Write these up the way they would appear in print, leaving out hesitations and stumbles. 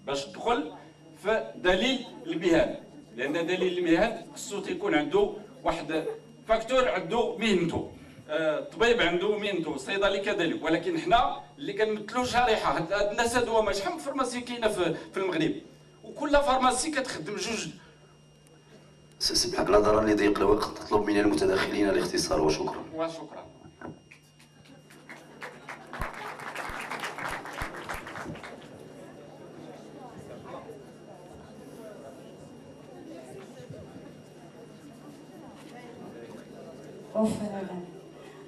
باش تدخل في دليل المهن، لان دليل المهن خصو تيكون عنده واحد فاكتور، عنده مهنته. الطبيب عنده مهنته، الصيدلي كذلك، ولكن حنا اللي كنمثلوا شريحه. هاد الناس هادو هما شحال من فارماسي كاينه في المغرب، وكل فارماسي كتخدم جوج. سمحك نظرا لضيق الوقت تطلب من المتداخلين الاختصار وشكرا. وشكرا.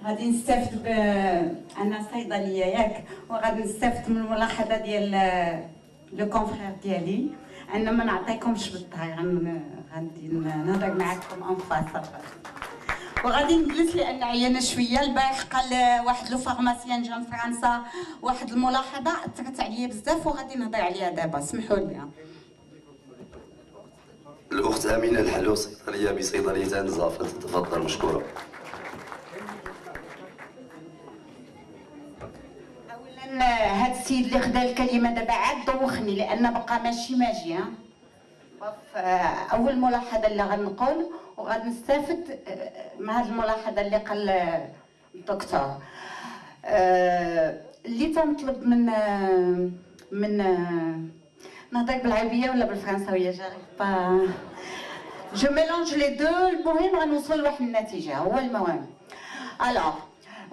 غادي نستافد انا صيدليه ياك، وغادي نستافد من الملاحظه ديال لو كونفرير ديالي، انا ما نعطيكمش بالطاي، غادي نهضر معاكم اون فاس، وغادي نجلس لان عيانه شويه. البارح قال واحد لو فارماسيان جا من فرنسا واحد الملاحظه اثرت عليا بزاف، وغادي نهضر عليها دابا، سمحوا لي. الاخت امينه الحلو صيدليه بصيدليه نزافه، تتفضل مشكوره. هاد السيد اللي خدا الكلمه دابا عاد دوخني، لان بقى ماشي ماجي. اول ملاحظه اللي غنقول وغادي نستافد من هاد الملاحظه اللي قال الدكتور، اللي تنطلب من نهضر بالعربيه ولا بالفرنساويه، جاريف با جو ميلونج لي دو. المهم غنوصل لواحد النتيجه، هو المهم. Alors,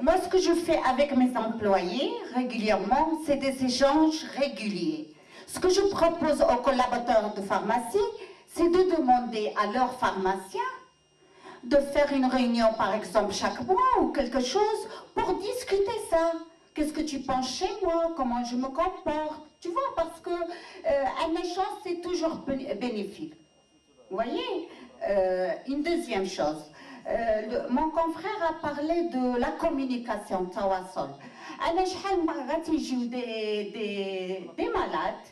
moi, ce que je fais avec mes employés régulièrement, c'est des échanges réguliers. Ce que je propose aux collaborateurs de pharmacie, c'est de demander à leur pharmacien de faire une réunion, par exemple, chaque mois ou quelque chose pour discuter ça. Qu'est-ce que tu penses chez moi? Comment je me comporte? Tu vois, parce que un échange, c'est toujours bénéfique. Vous voyez? Une deuxième chose. Mon confrère a parlé de la communication, Tawasol. أنا شحال مرات يجيو des malades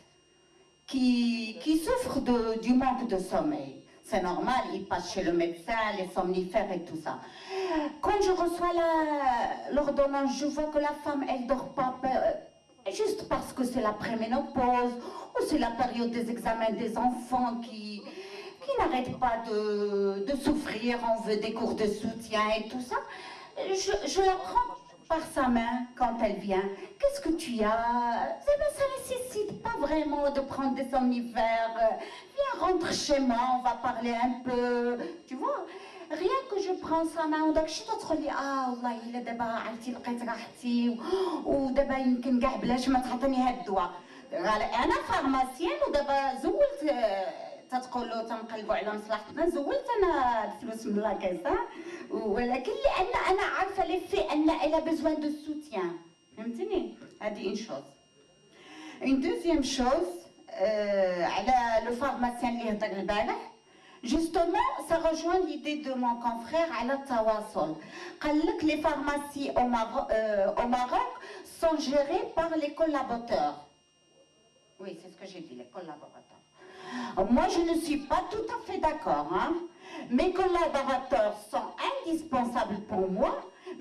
qui souffrent du manque de sommeil. C'est normal, ils passent chez le médecin, les somnifères et tout ça. Quand je reçois l'ordonnance, je vois que la femme, elle dort pas juste parce que c'est la préménopause ou c'est la période des examens des enfants qui n'arrête pas de souffrir, on veut des cours de soutien et tout ça. Je la prends par sa main quand elle vient. Qu'est-ce que tu as? Ça ne nécessite pas vraiment de prendre des somnifères. Viens, rentre chez moi, on va parler un peu. Tu vois? Rien que je prends sa main وداك الشيء تدخل لي والله الا دابا عرفتي لقيت راحتي ودابا يمكن كاع بلاش ما تعطيني هاد الدواء. انا فارماسيان ودابا زولت تتقولوا تنقلبوا على مصلحتنا، زولت انا الفلوس من لاكيسه، ولكن لان انا عارفه لي في ان الا بيزوان دو سوتيان، فهمتني؟ هذه اون شوز. اون دوزيام شوز على لو فارماسيان اللي هضر البارح. Justement, ça rejoint l'idée de mon confrère على التواصل. قال لك les pharmacies au Maroc sont gérées par les collaborateurs. Oui, c'est ce que j'ai dit, les collaborateurs. Moi, je ne suis pas tout à fait d'accord. Hein. Mes collaborateurs sont indispensables pour moi,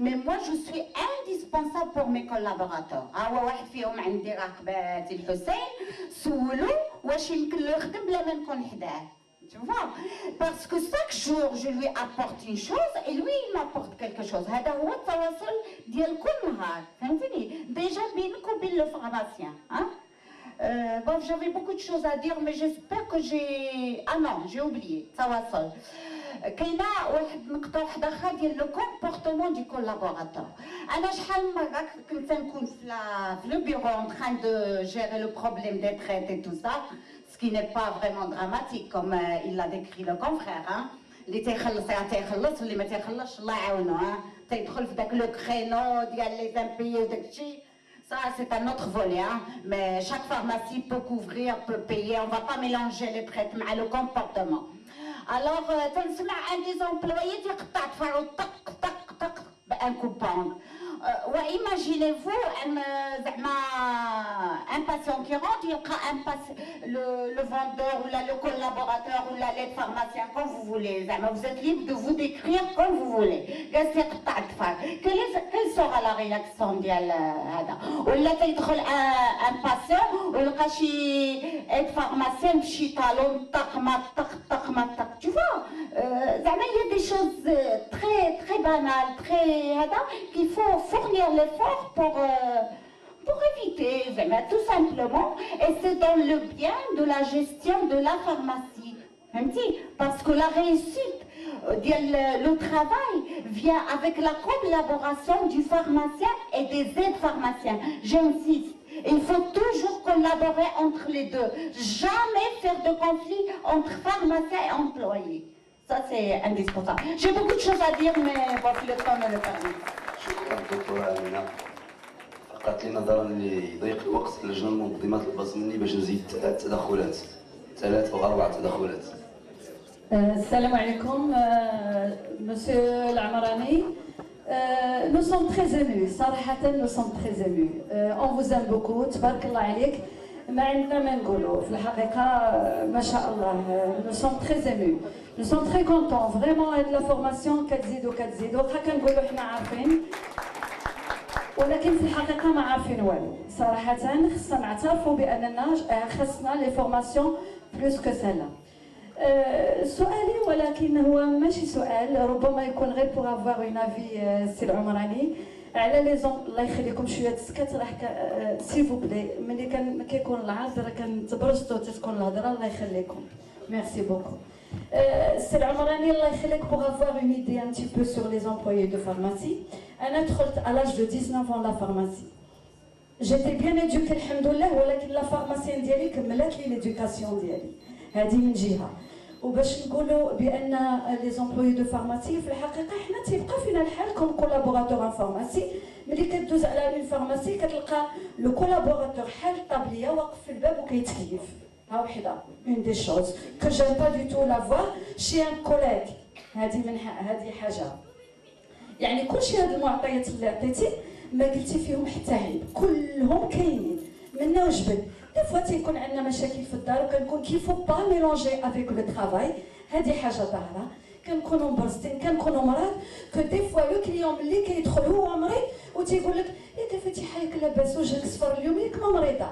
mais moi, je suis indispensable pour mes collaborateurs. واحد فيهم عندي راقبات الحسين سولو واش يمكن له يخدم بلا ما نكون حداه. Tu vois? Parce que chaque jour, je lui apporte une chose et lui, il m'apporte quelque chose. هذا هو التواصل ديال كل نهار، فهمتني؟ déjà بينك وبين le pharmacien. Hein? Bon, j'avais beaucoup de choses à dire, mais j'espère que j'ai... Ah non, j'ai oublié, تواصل. كاينه واحد نقطه واحده اخرى ديال لو كومبورتمون دي كولابوراتور. انا شحال من مره كنت نكون في لو بيرو en train de gérer le problème des traites et tout ça, ce qui n'est pas vraiment dramatique comme il l'a décrit le confrère. Hein. اللي تيخلص تيخلص واللي ما تيخلصش الله يعاونه. تيدخل في داك لو كرينو ديال لي زامبيي وداك الشيء. Ça, c'est un autre volet, hein. Mais chaque pharmacie peut couvrir, peut payer. On ne va pas mélanger les traitements et le comportement. Alors, تنسمع un des employés يقطع تفاعل طق طق طق بان كوبون. Imaginez-vous un patient qui rentre, il y a le vendeur ou là, le collaborateur ou là, l'aide pharmacien, comme vous voulez. Vous êtes libre de vous décrire comme vous voulez. Quelle sera la réaction ديال هذا؟ ولا تيدخل un patient ويلقى شي être pharmacien بشي طالون طق ما طق tu vois زعما il y a des choses très banales très هذا qu'il faut fournir l'effort pour éviter tout simplement, et c'est dans le bien de la gestion de la pharmacie. Parce que la réussite, le travail vient avec la collaboration du pharmacien et des aides-pharmaciens. J'insiste, il faut toujours collaborer entre les deux. Jamais faire de conflit entre pharmaciens et employés. Ça, c'est indispensable. J'ai beaucoup de choses à dire, mais bon, le temps me le permet. شكرا دكتورة آمنة. فقط لي نظرا لضيق الوقت اللجنة المنظمة طلبت مني باش نزيد 3 تدخلات، 3 أو 4 تدخلات. السلام عليكم مسيو العمراني. Nous sommes très émus, صراحة nous sommes très émus. On vous aime beaucoup, تبارك الله عليك. ما عندنا ما نقولوا في الحقيقة ما شاء الله. Nous sommes très émus. Nous sommes très contents. Vraiment هاد لا فورماسيون كتزيدوا واخا كنقولوا حنا عارفين ولكن في الحقيقة ما عارفين والو. صراحة خصنا نعترفوا بأننا خصنا لي فورماسيون بلوس كو سيلا. سؤالي ولكن هو ماشي سؤال، ربما يكون غير بوغ افوار اون افي سي العمراني على لي الله يخليكم شويه تسكت راح سيفو بلي ملي كيكون العرض راه كنتبرزتو تتكون الهضره. الله يخليكم ميرسي بوكو. سي العمراني الله يخليك بوغ افوار اون ايدي ان تي بو سور لي امبلويي دو فارماسي. انا دخلت à l'âge de 19 ans la pharmacie. J'étais bien éduquée الحمد لله، ولكن لا فارماسيين ديالي كملات لي ليدوكاسيون ديالي. هذه من جهه. وباش نقولوا بان لي زومبلوي دو فارماسي في الحقيقه حنا تيبقى فينا الحال كوم كولابوراتور ان فارماسي. ملي كدوز على اون فارماسي كتلقى لو كولابوراتور حال الطابليه واقف في الباب وكيتكيف. ها وحده اون دي شوز كو جيم با دو تو لافوار شي ان كوليغ. هذه حاجه يعني كلشي هاد المعطيات اللي عطيتي ما قلتي فيهم حتى عيب، كلهم كاينين منا وجبد. دي فوا تيكون عندنا مشاكل في الدار وكنكون كيفو با ميلونجي افيك لو ترافاي، هذه حاجه ظاهره. كنكونوا مبرزتين كنكونوا مرض كو دي فوا لو كليون ملي كيدخل هو مريض وتيقول لك ياك فتيحه ياك لاباس وجهك صفر اليوم ياك ما مريضه.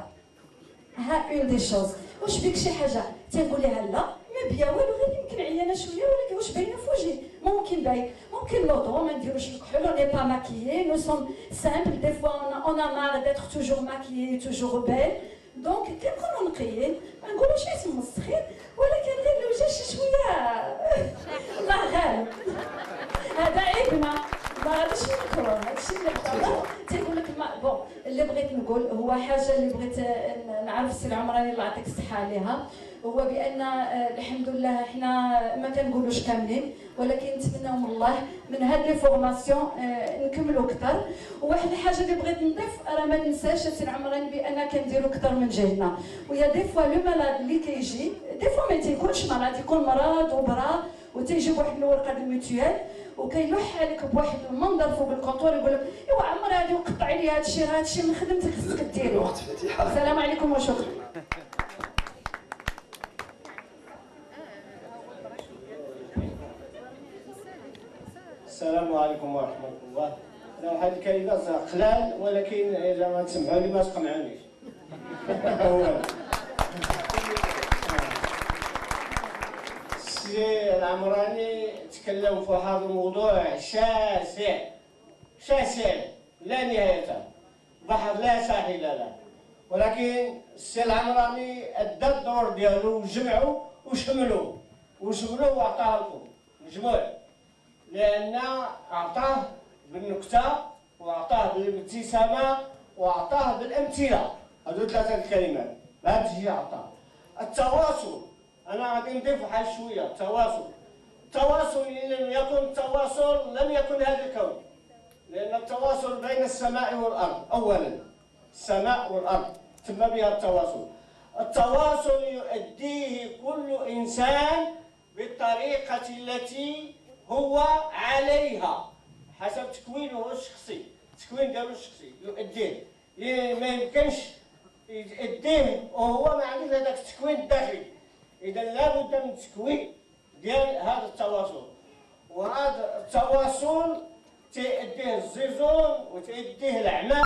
ها اون دي شوز واش بيك شي حاجه تنقول لها لا ما بيا والو غير يمكن عيانه شويه ولكن واش باينه في وجهي ممكن باين ممكن لوطو ما نديروش الكحول اون با ماكيي نو سون سامبل دي فوا اون ا مار ديتر توجور ماكيي توجور بيل. دونك كنكونوا نقيين ما نقولوش اسم مسخين ولكن غير الوجه شي شويه الله غالب. هذا عيبنا ما غاديش نكرهوا هادشي اللي خطا. تيقول لك بون اللي بغيت نقول هو حاجه اللي بغيت نعرف السي العمراني الله يعطيك الصحه عليها، هو بان الحمد لله حنا ما كنقولوش كاملين ولكن نتمناو من الله من هاد لي فورماسيون نكملوا اكثر. وواحد الحاجه اللي بغيت نضيف راه ما ننساش السي العمراني بان كنديروا اكثر من جهدنا. ويا دي فوا لو مالاد اللي كيجي دي فوا ما تيكونش مرض، يكون مرض وبرا وتيجي بواحد الورقه ديال الميتويال وكيلوح عليك بواحد المنظر فوق الكونطور يقول لك ايوا عمر هادي وقطعي لي هادشي من خدمتك خصك ديري. السلام عليكم وشكرا. السلام عليكم ورحمة الله. أنا واحد الكلمات قلال ولكن إذا ما تسمعوني ما تقنعونيش. أولا السي العمراني تكلم في هذا الموضوع شاسع لا نهاية له، بحر لا ساحل له، ولكن السي العمراني أدى الدور ديالو وجمعوا وشملوا وعطاه لكم مجموع، لأن أعطاه بالنكتة وأعطاه بالابتسامة وأعطاه بالأمثلة. هذو 3 الكلمات بهذا الشيء أعطاه. التواصل أنا غادي نضيف واحد شوية. التواصل إن لم يكن تواصل لم يكن هذا الكون، لأن التواصل بين السماء والأرض أولا، السماء والأرض تم بها التواصل. التواصل يؤديه كل إنسان بالطريقة التي هو عليها حسب تكوينه الشخصي، التكوين ديالو الشخصي يؤديه. ما يمكنش يؤديه وهو ما عندوش هذاك التكوين الداخلي. إذا لابد من التكوين ديال هذا التواصل، وهذا التواصل تيؤديه الزيزون وتؤديه الأعمال.